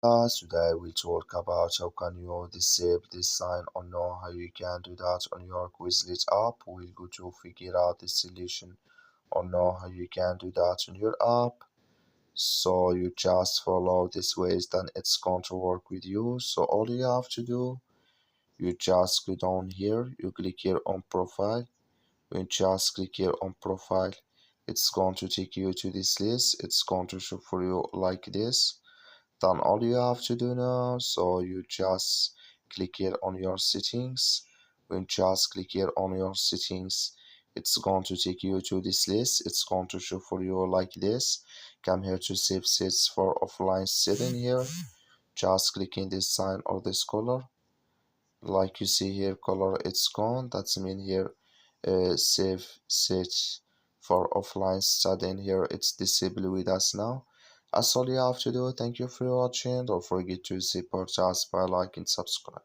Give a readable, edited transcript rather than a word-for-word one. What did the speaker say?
Today we'll talk about how can you disable this sign or know how you can do that on your Quizlet app. We'll go to figure out the solution or know how you can do that on your app. So you just follow this ways, then it's going to work with you. So all you have to do, you just go down here, you click here on profile. When you just click here on profile, it's going to take you to this list. It's going to show for you like this. Then all you have to do now, so you just click here on your settings. When you just click here on your settings, it's going to take you to this list. It's going to show for you like this. Come here to save sets for offline setting here. Just click in this sign or this color. Like you see here, color it's gone. That's mean here save set for offline studying here, it's disabled with us now. That's all you have to do. Thank you for watching. Don't forget to support us by liking, subscribe.